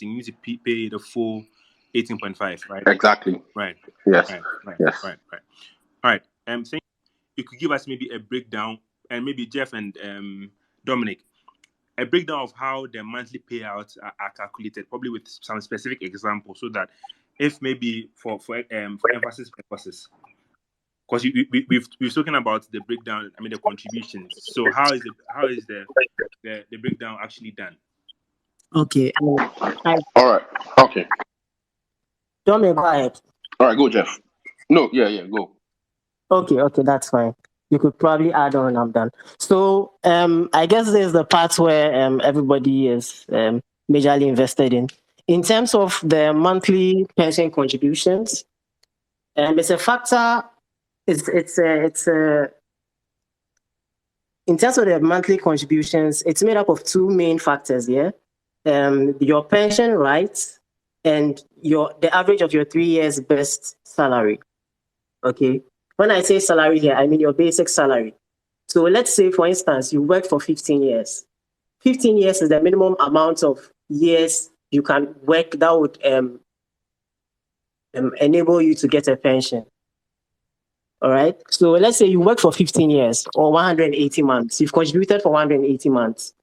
you need to pay the full 18.5, right? Exactly. Right. Yes. Right. All right. So you could give us maybe a breakdown, and maybe Jeff and Dominic, a breakdown of how the monthly payouts are calculated, probably with some specific examples, so that if maybe for emphasis purposes, because we've spoken about the breakdown, I mean the contributions. So how is the breakdown actually done? Okay. All right. Okay. Dominic, go ahead. All right, go, Jeff. No, yeah, go. Okay, that's fine. You could probably add on. I'm done. So, I guess there's the part where everybody is majorly invested in. In terms of the monthly pension contributions, it's a factor. It's a in terms of the monthly contributions, it's made up of two main factors here. Your pension rights and the average of your 3 years best salary. Okay. When I say salary here, I mean your basic salary. So let's say, for instance, you work for 15 years. 15 years is the minimum amount of years you can work that would enable you to get a pension. All right. So let's say you work for 15 years or 180 months. You've contributed for 180 months.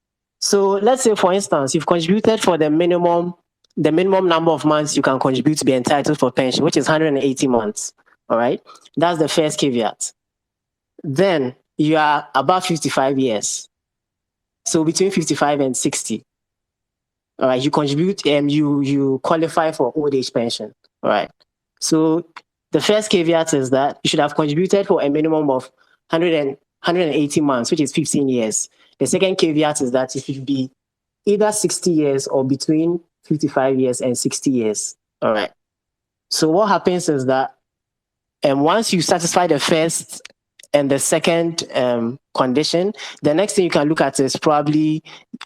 So let's say, for instance, you've contributed for the minimum number of months you can contribute to be entitled for pension, which is 180 months. All right. That's the first caveat. Then you are above 55 years. So between 55 and 60. All right. You contribute and you qualify for old age pension. All right. So the first caveat is that you should have contributed for a minimum of 180 months, which is 15 years. The second caveat is that you should be either 60 years or between 55 years and 60 years. All right. So what happens is that once you satisfy the first and the second condition, the next thing you can look at is probably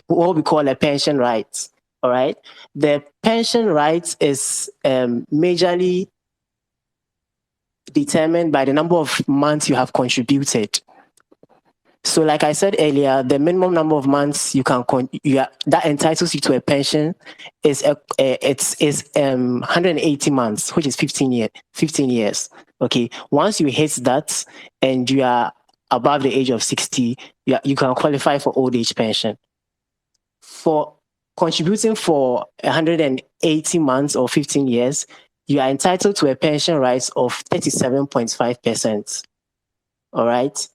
what we call a pension right. All right. The pension right is majorly determined by the number of months you have contributed. So, like I said earlier, the minimum number of months you can that entitles you to a pension is 180 months, which is 15 years. Okay. Once you hit that and you are above the age of 60, you can qualify for old age pension. For contributing for 180 months or 15 years, you are entitled to a pension right of 37.5%. All right.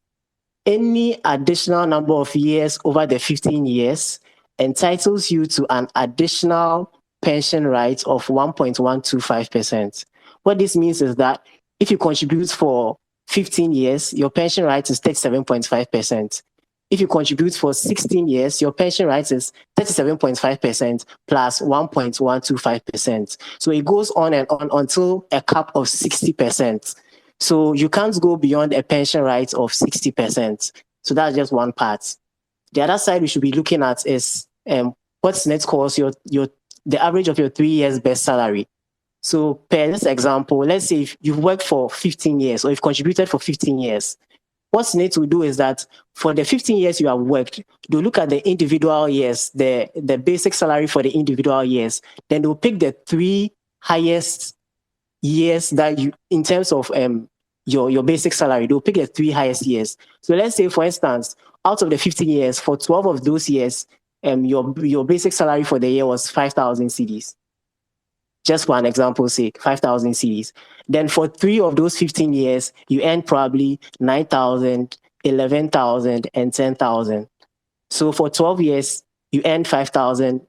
Any additional number of years over the 15 years entitles you to an additional pension right of 1.125%. What this means is that if you contribute for 15 years, your pension right is 37.5%. If you contribute for 16 years, your pension right is 37.5% plus 1.125%. So it goes on and on until a cap of 60%. So you can't go beyond a pension right of 60%. So that's just one part. The other side we should be looking at is what SSNIT calls the average of your 3 years best salary. So per this example, let's say if you've worked for 15 years or you've contributed for 15 years, what SSNIT will do is that for the 15 years you have worked, they'll look at the individual years, the basic salary for the individual years. Then they'll pick the 3 highest years that you, in terms of your basic salary, they'll pick the 3 highest years. So let's say, for instance, out of the 15 years, for 12 of those years, your basic salary for the year was 5,000 cedis. Just for an example's sake, 5,000 cedis. Then for 3 of those 15 years, you earn probably 9,000, 11,000, and 10,000. So for 12 years, you earn 5,000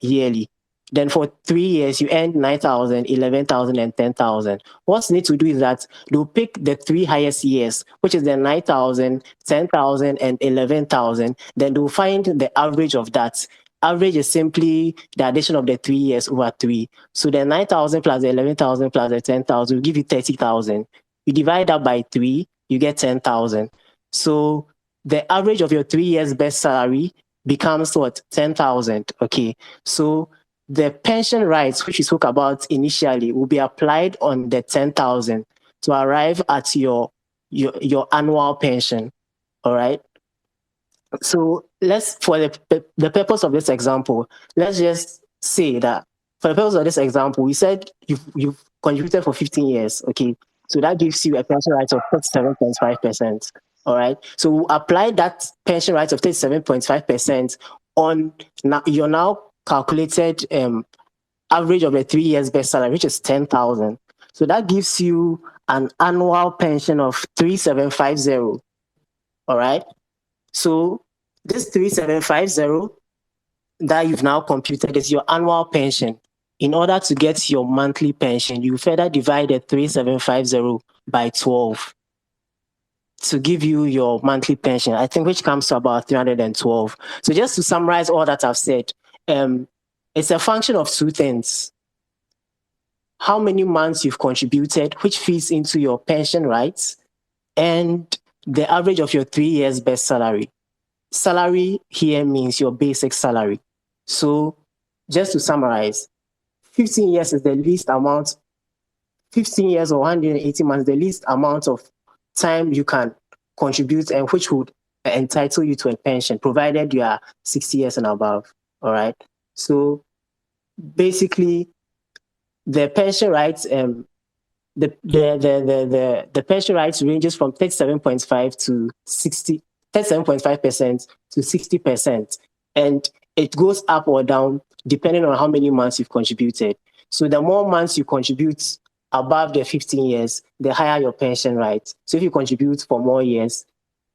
yearly. Then for 3 years, you earn 9,000, 11,000, and 10,000. What you need to do is that they'll pick the 3 highest years, which is the 9,000, 10,000, and 11,000. Then they'll find the average of that. Average is simply the addition of the 3 years over 3. So the 9,000 plus the 11,000 plus the 10,000 will give you 30,000. You divide that by 3, you get 10,000. So the average of your 3 years best salary becomes what? 10,000. Okay. So the pension rights, which we spoke about initially, will be applied on the 10,000 to arrive at your annual pension. All right. So for the purpose of this example, let's just say that for the purpose of this example, we said you've contributed for 15 years. Okay, so that gives you a pension right of 37.5%. All right. So we'll apply that pension right of 37.5% on your now calculated average of the 3 years best salary, which is 10,000. So that gives you an annual pension of 3750. All right. So this 3750 that you've now computed is your annual pension. In order to get your monthly pension, you further divide the 3750 by 12 to give you your monthly pension, I think, which comes to about 312. So just to summarize all that I've said, it's a function of two things. How many months you've contributed, which feeds into your pension rights, and the average of your 3 years best salary. Salary here means your basic salary. So just to summarize, 15 years is the least amount, 15 years or 180 months, the least amount of time you can contribute and which would entitle you to a pension, provided you are 60 years and above. All right. So basically, the pension rights, the pension rights ranges from 37.5 to 60, 37.5% to 60%. And it goes up or down depending on how many months you've contributed. So the more months you contribute above the 15 years, the higher your pension rights. So if you contribute for more years,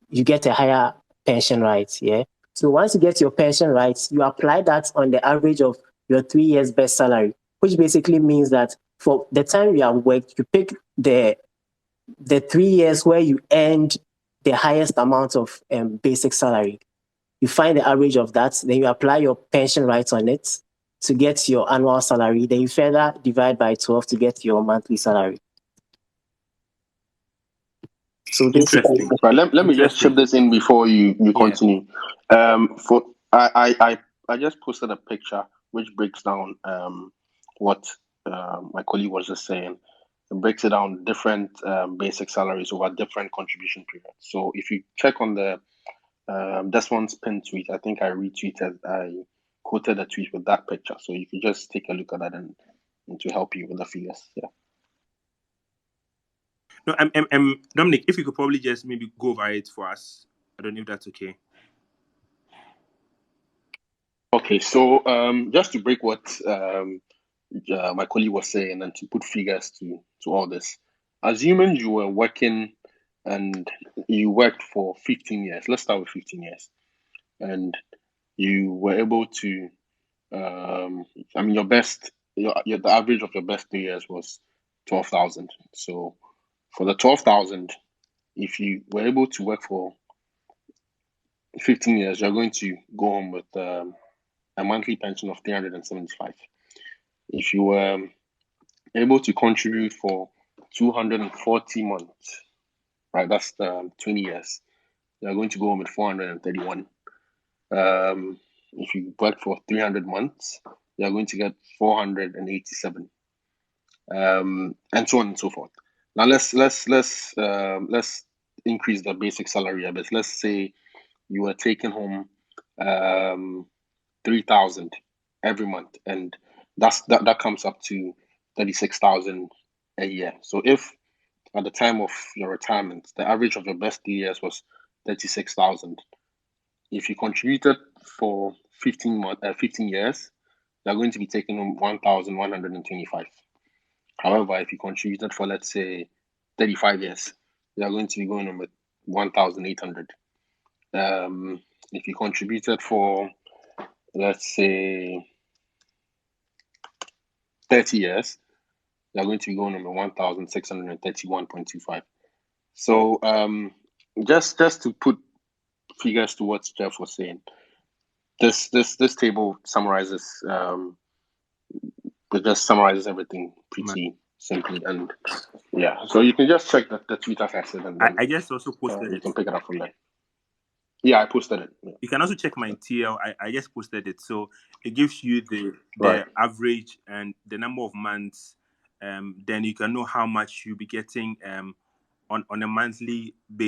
you get a higher pension rights. Yeah. So once you get your pension rights, you apply that on the average of your 3 years best salary, which basically means that for the time you have worked, you pick the 3 years where you earned the highest amount of basic salary. You find the average of that, then you apply your pension rights on it to get your annual salary. Then you further divide by 12 to get your monthly salary. So Interesting. Right, let me just chip this in before you continue. I just posted a picture which breaks down what my colleague was just saying. It breaks it down different basic salaries over different contribution periods. So if you check on the this one's pinned tweet, I think I quoted a tweet with that picture. So you can just take a look at that and to help you with the figures. Yeah. No, Dominic, if you could probably just maybe go over it for us. I don't know if that's okay. Okay, so just to break what my colleague was saying and to put figures to all this, assuming you were working and you worked for 15 years, let's start with 15 years, and you were able to, I mean, the average of your best 3 years was 12,000. So for the 12,000, if you were able to work for 15 years, you're going to go home with a monthly pension of 375. If you were able to contribute for 240 months, right, that's 20 years, you're going to go home with 431. If you work for 300 months, you're going to get 487, and so on and so forth. Now let's increase the basic salary a bit. Let's say you were taking home 3,000 every month, and that comes up to 36,000 a year. So if at the time of your retirement, the average of your best 3 years was 36,000, if you contributed for 15 years, you're going to be taking home 1,125. However, if you contributed for, let's say, 35 years, you're going to be going home with 1,800. If you contributed for, let's say, 30 years, you're going to be going on 1,631.25. So just to put figures to what Jeff was saying, this table summarizes it just summarizes everything pretty simply, and yeah, so you can just check the tweet as I said, and then I just also posted you it. can pick it up from there. Yeah, I posted it. Yeah. You can also check my TL. I just posted it, so it gives you the Right. average and the number of months. Then you can know how much you'll be getting on a monthly basis.